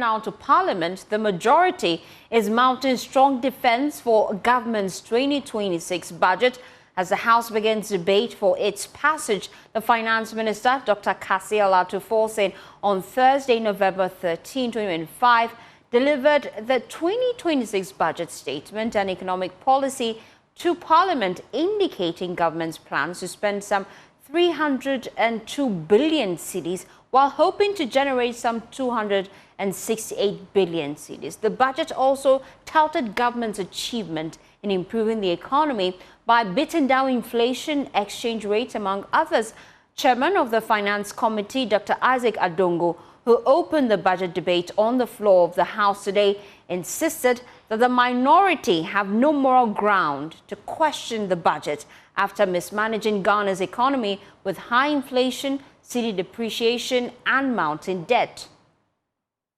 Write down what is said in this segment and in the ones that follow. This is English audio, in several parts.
now to Parliament. The majority is mounting strong defense for government's 2026 budget. As the House begins debate for its passage, the Finance Minister, Dr. Kasi Alatuforsen, on Thursday, November 13, 2025, delivered the 2026 budget statement and economic policy to Parliament, indicating government's plans to spend some 302 billion cedis while hoping to generate some 268 billion cedis. The budget also touted government's achievement in improving the economy by beating down inflation, exchange rates, among others. Chairman of the Finance Committee, Dr. Isaac Adongo, who opened the budget debate on the floor of the House today, insisted that the minority have no moral ground to question the budget after mismanaging Ghana's economy with high inflation, cedi depreciation, and mounting debt.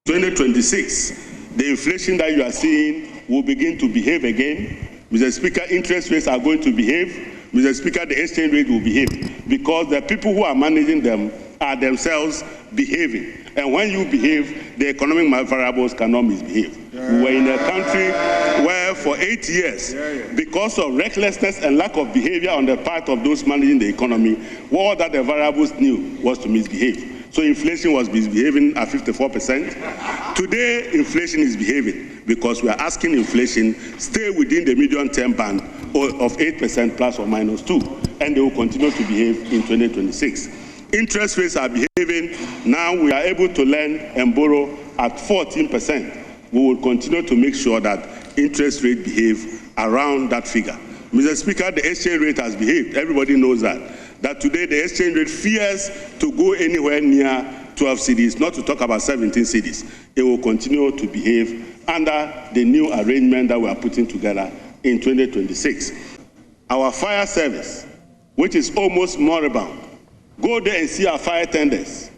2026, the inflation that you are seeing will begin to behave again. Mr. Speaker, interest rates are going to behave. Mr. Speaker, the exchange rate will behave because the people who are managing them are themselves behaving. And when you behave, the economic variables cannot misbehave. We were in a country where for 8 years, because of recklessness and lack of behavior on the part of those managing the economy, all that the variables knew was to misbehave. So inflation was misbehaving at 54%. Today, inflation is behaving because we are asking inflation stay within the medium-term band of 8% plus or minus 2, and they will continue to behave in 2026. Interest rates are behaving. Now we are able to lend and borrow at 14%. We will continue to make sure that interest rate behave around that figure. Mr. Speaker, the exchange rate has behaved. Everybody knows that today the exchange rate fears to go anywhere near 12 cedis, not to talk about 17 cedis. It will continue to behave under the new arrangement that we are putting together in 2026. Our fire service, which is almost moribund, go there and see our fire tenders.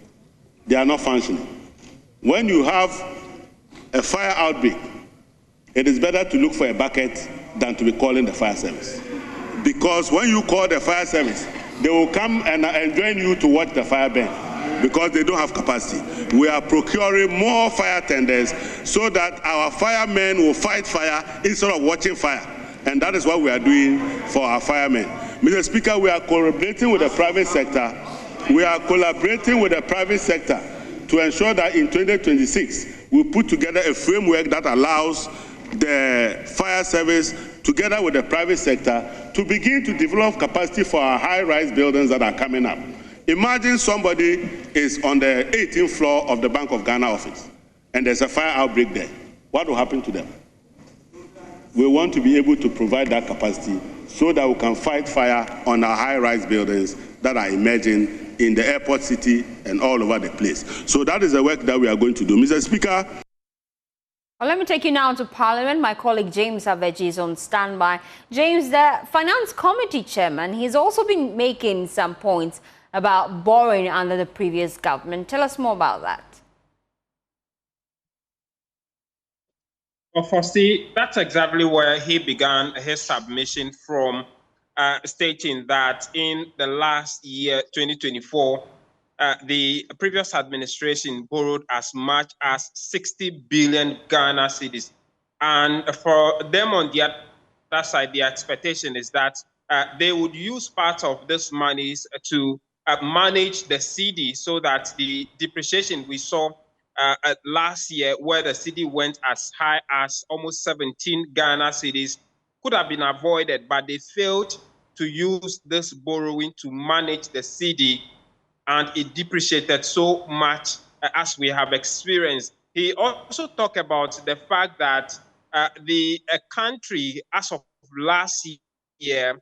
They are not functioning. When you have a fire outbreak, it is better to look for a bucket than to be calling the fire service. Because when you call the fire service, they will come and join you to watch the fire burn because they don't have capacity. We are procuring more fire tenders so that our firemen will fight fire instead of watching fire. And that is what we are doing for our firemen. Mr. Speaker, we are collaborating with the private sector. We are collaborating with the private sector to ensure that in 2026, we put together a framework that allows the fire service, together with the private sector, to begin to develop capacity for our high-rise buildings that are coming up. Imagine somebody is on the 18th floor of the Bank of Ghana office, and there's a fire outbreak there. What will happen to them? We want to be able to provide that capacity so that we can fight fire on our high-rise buildings that are emerging in the airport city and all over the place. So that is the work that we are going to do. Mr. Speaker. Well, let me take you now to Parliament. My colleague James Aveji is on standby. James, the Finance Committee chairman, he's also been making some points about borrowing under the previous government. Tell us more about that. Well, firstly, that's exactly where he began his submission from, stating that in the last year, 2024, the previous administration borrowed as much as 60 billion Ghana cedis. And for them on the other side, the expectation is that they would use part of this monies to manage the cedi so that the depreciation we saw last year, where the cedi went as high as almost 17 Ghana cedis, could have been avoided, but they failed to use this borrowing to manage the cedi, and it depreciated so much as we have experienced. He also talked about the fact that the country, as of last year,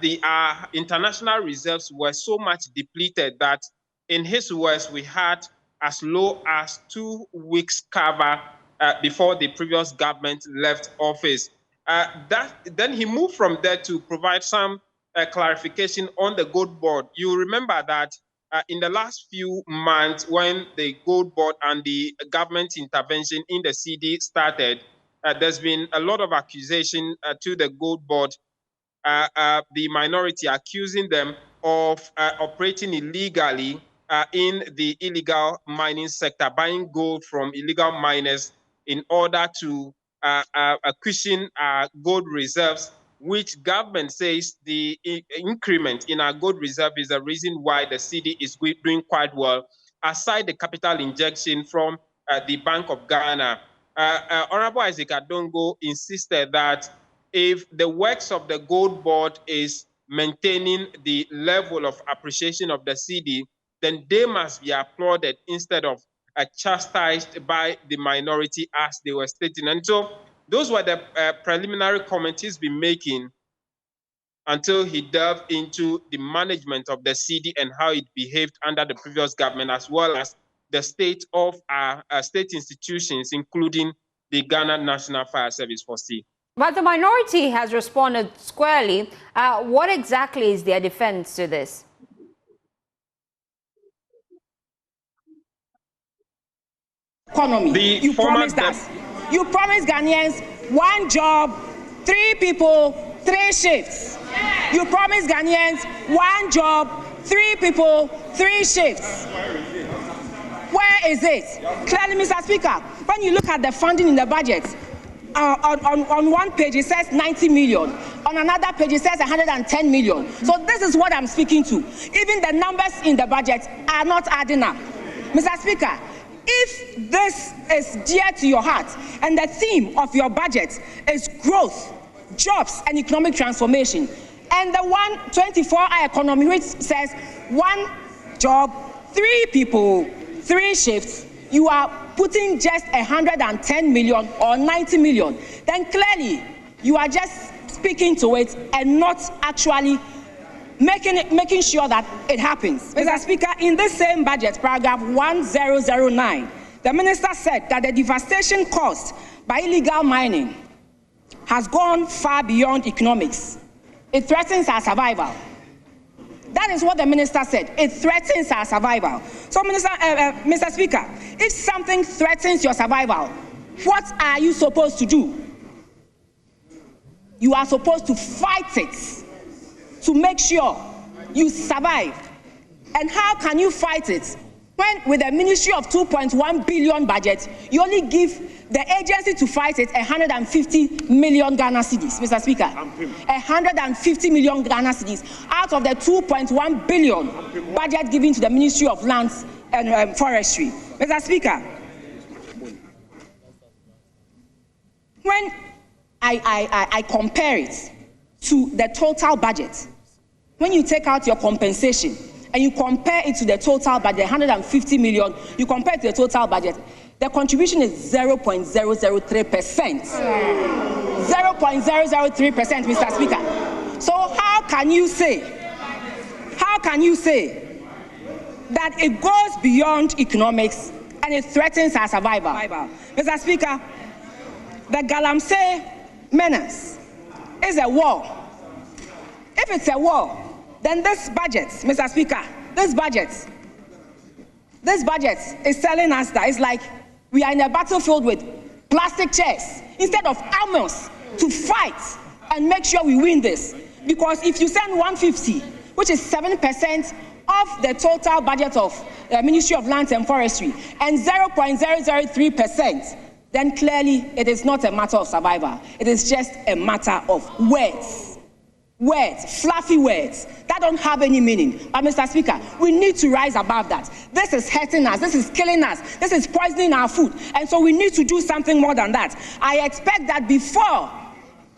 the international reserves were so much depleted that, in his words, we had as low as 2 weeks cover before the previous government left office. Then he moved from there to provide some clarification on the gold board. You remember that in the last few months, when the gold board and the government intervention in the cedi started, there's been a lot of accusation to the gold board, the minority accusing them of operating illegally in the illegal mining sector, buying gold from illegal miners in order to cushion our gold reserves, which government says the increment in our gold reserve is the reason why the cedi is doing quite well, aside the capital injection from the Bank of Ghana. Honorable Isaac Adongo insisted that if the works of the gold board is maintaining the level of appreciation of the cedi, then they must be applauded instead of chastised by the minority as they were stating. And so those were the preliminary comments he's been making until he delved into the management of the cedi and how it behaved under the previous government, as well as the state of our state institutions, including the Ghana National Fire Service for Sea. But the minority has responded squarely. What exactly is their defense to this? Economy. You promised us. You promised Ghanaians 1 job, 3 people, 3 shifts. You promised Ghanaians 1 job, 3 people, 3 shifts. Where is it? Clearly, Mr. Speaker, when you look at the funding in the budget, on one page it says 90 million, on another page it says 110 million. So this is what I'm speaking to. Even the numbers in the budget are not adding up. Mr. Speaker, if this is dear to your heart and the theme of your budget is growth, jobs and economic transformation, and the 124-hour economy which says 1 job, 3 people, 3 shifts, you are putting just 110 million or 90 million, then clearly you are just speaking to it and not actually making sure that it happens. Mr. Speaker, in this same budget, paragraph 1009, the minister said that the devastation caused by illegal mining has gone far beyond economics. It threatens our survival. That is what the minister said. It threatens our survival. So, Mr. Speaker, if something threatens your survival, what are you supposed to do? You are supposed to fight it to make sure you survive. And how can you fight it when with a ministry of 2.1 billion budget, you only give the agency to fight it 150 million Ghana cedis, Mr. Speaker? 150 million Ghana cedis out of the 2.1 billion budget given to the Ministry of Lands and Forestry. Mr. Speaker, when I compare it to the total budget, when you take out your compensation and you compare it to the total budget, 150 million, you compare it to the total budget, the contribution is 0.003%. 0.003%, Mr. Speaker. So how can you say that it goes beyond economics and it threatens our survival? Mr. Speaker, the Galamsey menace is a war. If it's a war, then this budget, Mr. Speaker, this budget is telling us that it's like we are in a battlefield with plastic chairs instead of armors to fight and make sure we win this. Because if you send 150, which is 7% of the total budget of the Ministry of Lands and Forestry, and 0.003%, then clearly it is not a matter of survival. It is just a matter of words. Words, fluffy words, that don't have any meaning. But Mr. Speaker, we need to rise above that. This is hurting us, this is killing us, this is poisoning our food. And so we need to do something more than that. I expect that before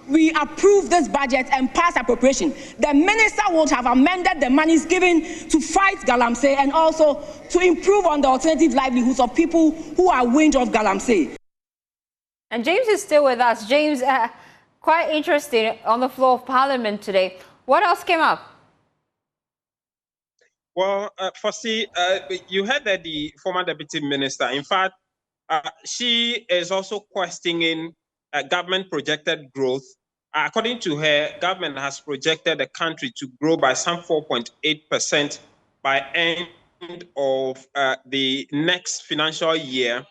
we approve this budget and pass appropriation, the minister would have amended the monies given to fight Galamsey and also to improve on the alternative livelihoods of people who are wind of Galamsey. And James is still with us. James, quite interesting on the floor of Parliament today. What else came up? Well, Fossey, you heard that the former deputy minister, in fact, she is also questioning government projected growth. According to her, government has projected the country to grow by some 4.8% by end of the next financial year.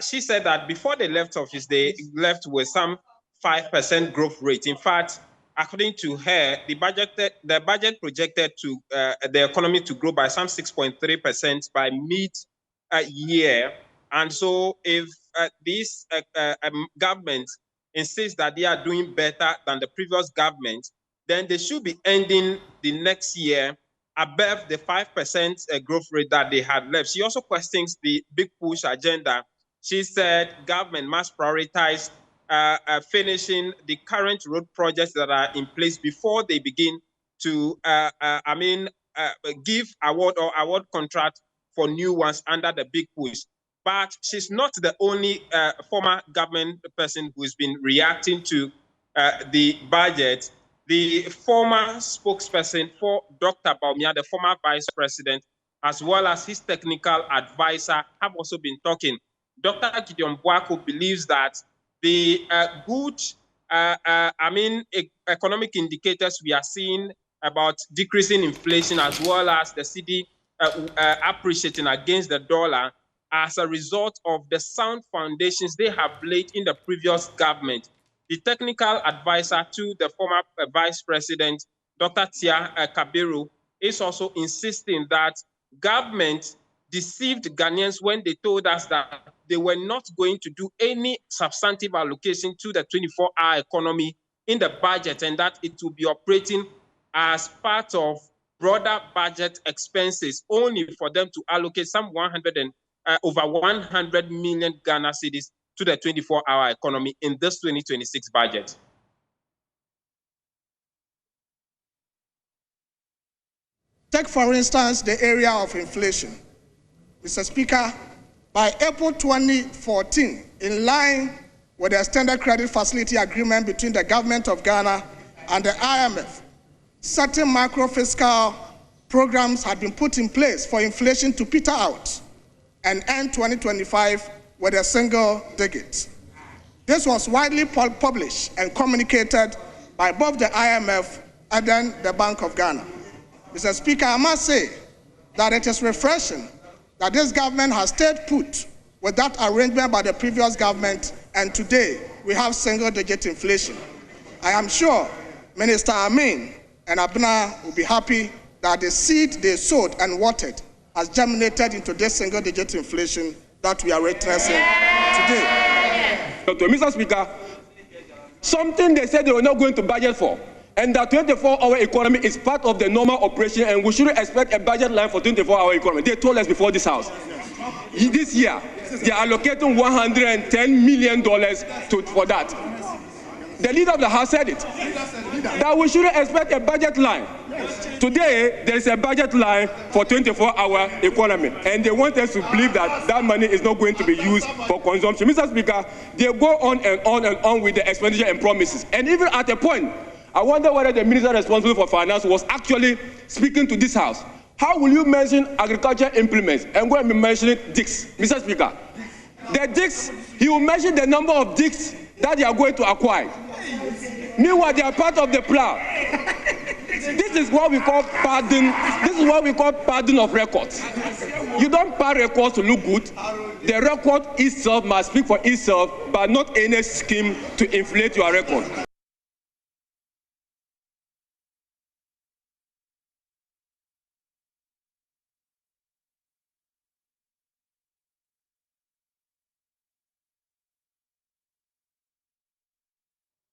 She said that before they left office, they left with some 5% growth rate. In fact, according to her, the budget projected to the economy to grow by some 6.3% by mid-year. And so if this government insists that they are doing better than the previous government, then they should be ending the next year above the 5% growth rate that they had left. She also questions the big push agenda. She said government must prioritize finishing the current road projects that are in place before they begin to, give award contract for new ones under the big push. But she's not the only former government person who's been reacting to the budget. The former spokesperson for Dr. Baumia, the former vice president, as well as his technical advisor, have also been talking. Dr. Gideon Boako believes that the good, economic indicators we are seeing about decreasing inflation, as well as the cedi appreciating against the dollar, as a result of the sound foundations they have laid in the previous government. The technical advisor to the former vice president, Dr. Tia Kabiru, is also insisting that government deceived Ghanaians when they told us that they were not going to do any substantive allocation to the 24-hour economy in the budget, and that it will be operating as part of broader budget expenses, only for them to allocate some over 100 million Ghana cedis to the 24-hour economy in this 2026 budget. Take, for instance, the area of inflation. Mr. Speaker, by April 2014, in line with the Extended Credit Facility Agreement between the Government of Ghana and the IMF, certain macro-fiscal programs had been put in place for inflation to peter out and end 2025 with a single digit. This was widely published and communicated by both the IMF and then the Bank of Ghana. Mr. Speaker, I must say that it is refreshing that this government has stayed put with that arrangement by the previous government, and today we have single-digit inflation. I am sure Minister Amin and Abna will be happy that the seed they sowed and watered has germinated into this single-digit inflation that we are witnessing today. Mr. Speaker, something they said they were not going to budget for, and that 24-hour economy is part of the normal operation, and we shouldn't expect a budget line for 24-hour economy. They told us before this house. This year, they are allocating $110 million for that. The leader of the House said it, that we shouldn't expect a budget line. Today, there is a budget line for 24-hour economy, and they want us to believe that that money is not going to be used for consumption. Mr. Speaker, they go on and on and on with the expenditure and promises. And even at a point, I wonder whether the minister responsible for finance was actually speaking to this house. How will you mention agriculture implements and go and be mentioning digs, Mr. Speaker? The digs, he will mention the number of digs that they are going to acquire. Meanwhile, they are part of the plan. This is what we call pardon. This is what we call pardon of records. You don't pad records to look good. The record itself must speak for itself, but not any scheme to inflate your record.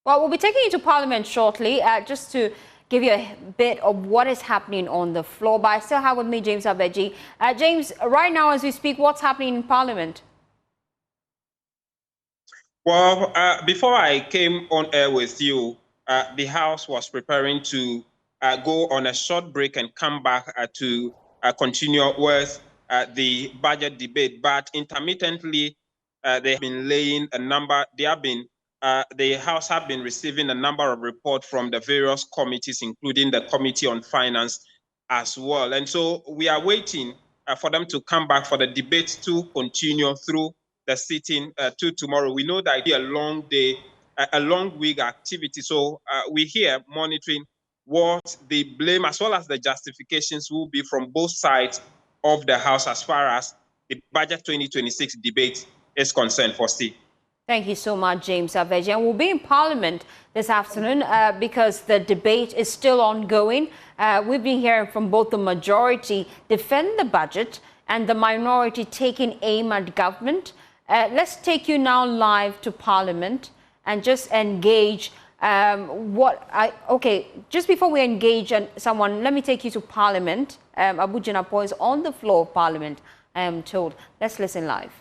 Well, we'll be taking you to Parliament shortly, just to give you a bit of what is happening on the floor. But I still have with me James Abeji. James, right now as we speak, what's happening in Parliament? Well, before I came on air with you, the House was preparing to go on a short break and come back to continue with the budget debate. But intermittently, they have been laying a number, the House have been receiving a number of reports from the various committees, including the Committee on Finance as well. And so we are waiting for them to come back for the debate to continue through the sitting to tomorrow. We know that it'll be a long day, a long week activity. So we're here monitoring what the blame as well as the justifications will be from both sides of the House as far as the budget 2026 debate is concerned for C. Thank you so much, James Aveji. And we'll be in Parliament this afternoon because the debate is still ongoing. We've been hearing from both the majority defend the budget and the minority taking aim at government. Let's take you now live to Parliament and just engage just before we engage someone, let me take you to Parliament. Abu Jinapo is on the floor of Parliament, I am told. Let's listen live.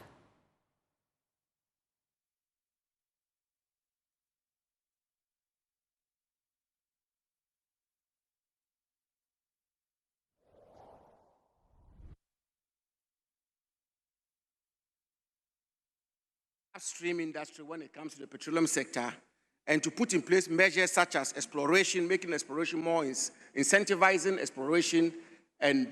Upstream industry when it comes to the petroleum sector, and to put in place measures such as exploration, making exploration more incentivizing exploration, and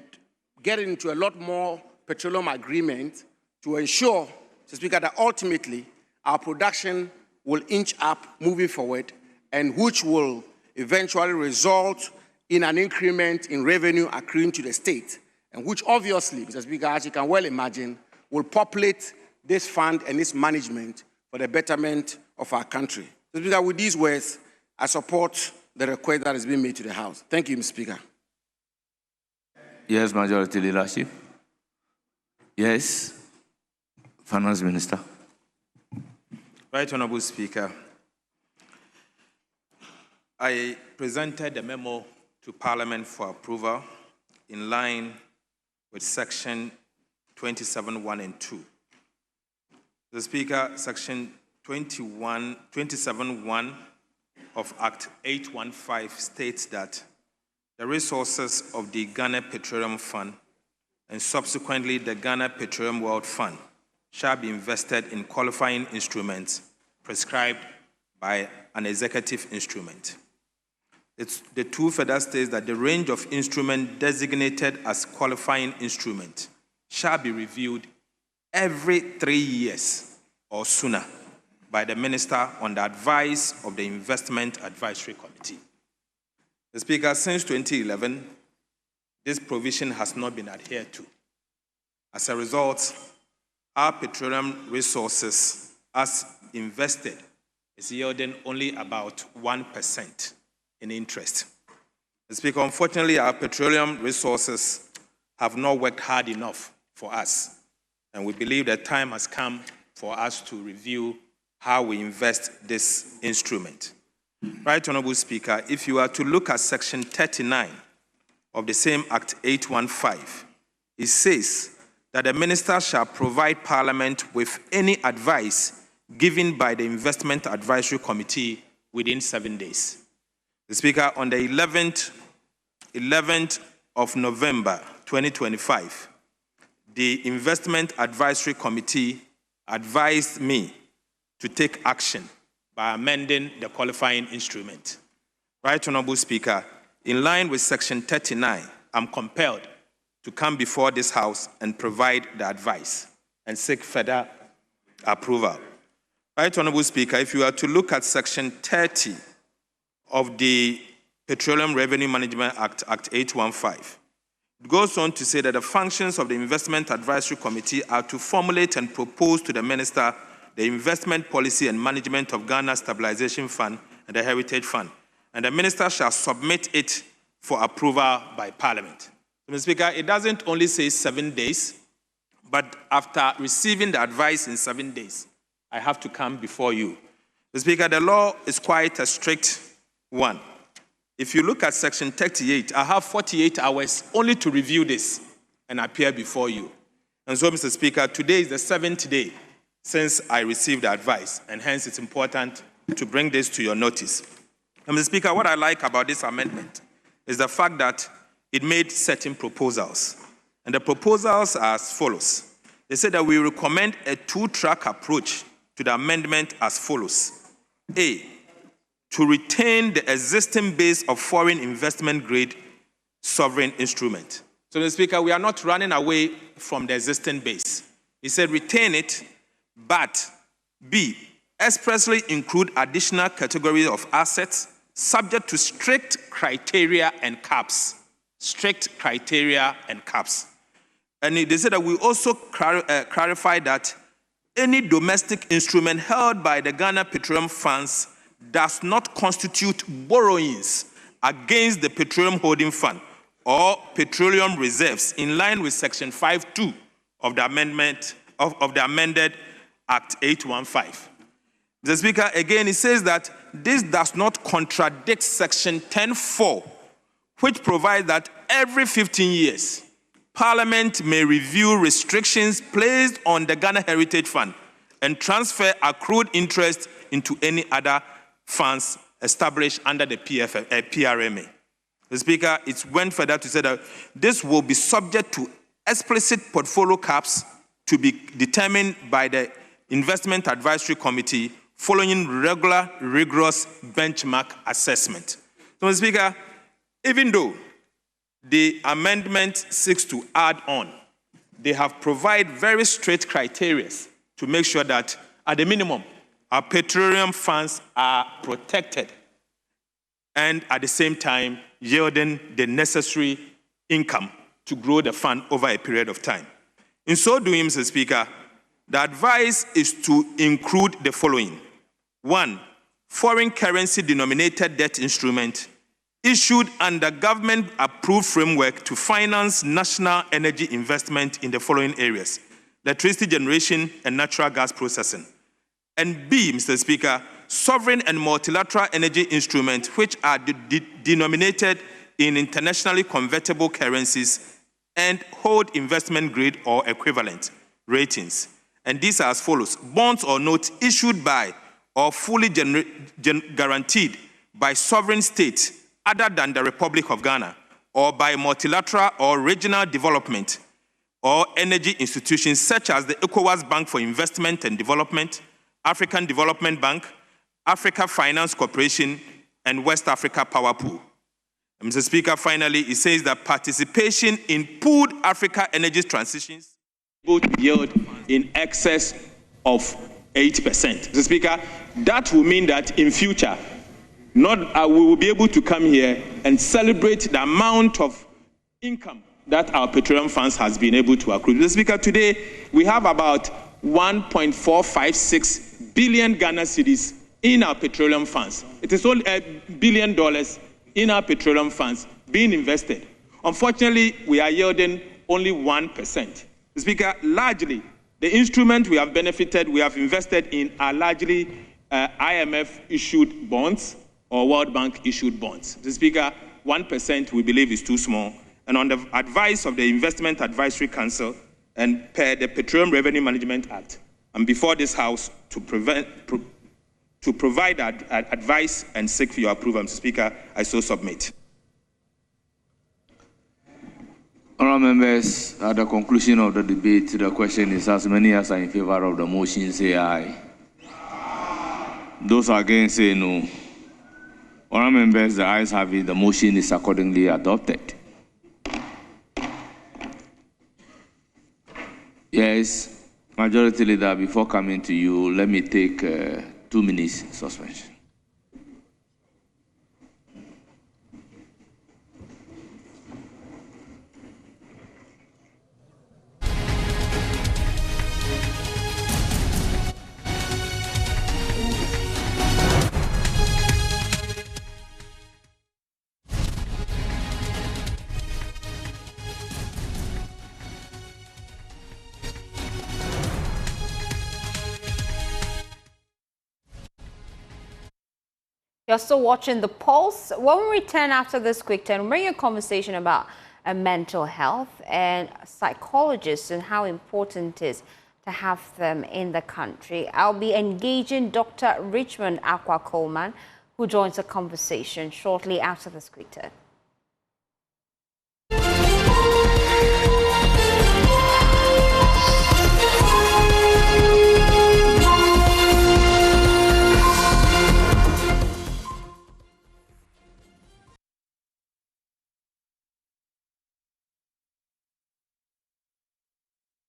getting into a lot more petroleum agreements to ensure, Mr. Speaker, that ultimately our production will inch up moving forward, and which will eventually result in an increment in revenue accruing to the state, and which obviously, Mr. Speaker, as you can well imagine, will populate this fund and its management for the betterment of our country. Mr. Speaker, with these words, I support the request that has been made to the House. Thank you, Mr. Speaker. Yes, Majority Leadership. Yes, Finance Minister. Right Honourable Speaker, I presented a memo to Parliament for approval in line with Section 27(1) and 2. The Speaker, Section 27(1) of Act 815 states that the resources of the Ghana Petroleum Fund and subsequently the Ghana Petroleum World Fund shall be invested in qualifying instruments prescribed by an executive instrument. The 2 further states that the range of instruments designated as qualifying instrument shall be reviewed every 3 years or sooner by the Minister on the advice of the Investment Advisory Committee. The Speaker, since 2011, this provision has not been adhered to. As a result, our petroleum resources, as invested, is yielding only about 1% in interest. The Speaker, unfortunately, our petroleum resources have not worked hard enough for us, and we believe that time has come for us to review how we invest this instrument. Right Honourable Speaker, if you are to look at Section 39 of the same Act 815, it says that the Minister shall provide Parliament with any advice given by the Investment Advisory Committee within 7 days. The Speaker, on the 11th of November 2025, the Investment Advisory Committee advised me to take action by amending the qualifying instrument. Right Honourable Speaker, in line with Section 39, I'm compelled to come before this House and provide the advice and seek further approval. Right Honourable Speaker, if you are to look at Section 30 of the Petroleum Revenue Management Act, Act 815, it goes on to say that the functions of the Investment Advisory Committee are to formulate and propose to the Minister the investment policy and management of Ghana Stabilization Fund and the Heritage Fund, and the Minister shall submit it for approval by Parliament. Mr. Speaker, it doesn't only say 7 days, but after receiving the advice in 7 days, I have to come before you. Mr. Speaker, the law is quite a strict one. If you look at Section 38, I have 48 hours only to review this and appear before you. And so, Mr. Speaker, today is the 7th day since I received the advice, and hence it's important to bring this to your notice. And Mr. Speaker, what I like about this amendment is the fact that it made certain proposals. And the proposals are as follows. They said that we recommend a 2-track approach to the amendment as follows. A, to retain the existing base of foreign investment grade sovereign instrument. So, Mr. Speaker, we are not running away from the existing base. He said retain it, but B, expressly include additional categories of assets subject to strict criteria and caps. Strict criteria and caps. And they said that we also clarify that any domestic instrument held by the Ghana Petroleum Funds does not constitute borrowings against the Petroleum Holding Fund or petroleum reserves in line with Section 5.2 of the amendment of the amended Act 815. Mr. Speaker, again, it says that this does not contradict Section 10.4, which provides that every 15 years, Parliament may review restrictions placed on the Ghana Heritage Fund and transfer accrued interest into any other funds established under the PRMA. The Speaker, it went further to say that this will be subject to explicit portfolio caps to be determined by the Investment Advisory Committee following regular, rigorous benchmark assessment. So, Mr. Speaker, even though the amendment seeks to add on, they have provided very strict criteria to make sure that, at the minimum, our petroleum funds are protected and, at the same time, yielding the necessary income to grow the fund over a period of time. In so doing, Mr. Speaker, the advice is to include the following. 1, foreign currency denominated debt instrument issued under government-approved framework to finance national energy investment in the following areas: electricity generation and natural gas processing. And B, Mr. Speaker, sovereign and multilateral energy instruments which are denominated in internationally convertible currencies and hold investment grade or equivalent ratings. And these are as follows: bonds or notes issued by or fully guaranteed by sovereign states other than the Republic of Ghana, or by multilateral or regional development or energy institutions such as the ECOWAS Bank for Investment and Development, African Development Bank, Africa Finance Corporation, and West Africa Power Pool. And Mr. Speaker, finally, it says that participation in pooled Africa energy transitions would yield in excess of 8%. Mr. Speaker, that will mean that in future, we will be able to come here and celebrate the amount of income that our petroleum funds has been able to accrue. Mr. Speaker, today we have about 1.456 billion Ghana cedis in our petroleum funds. It is only $1 billion in our petroleum funds being invested. Unfortunately, we are yielding only 1%. Mr. Speaker, largely, the instrument we have benefited, we have invested in are largely IMF-issued bonds or World Bank-issued bonds. Mr. Speaker, 1% we believe is too small. And on the advice of the Investment Advisory Council and per the Petroleum Revenue Management Act, and before this House to provide advice and seek for your approval, Mr. Speaker, I so submit. Honourable members, at the conclusion of the debate, the question is as many as are in favour of the motion say aye. Those against say no. Honourable members, the ayes have it, the motion is accordingly adopted. Yes, Majority Leader, before coming to you, let me take 2 minutes suspension. You're still watching The Pulse. When we return after this quick turn, we'll bring you a conversation about mental health and psychologists and how important it is to have them in the country. I'll be engaging Dr. Richmond Akwa Coleman, who joins the conversation shortly after this quick turn.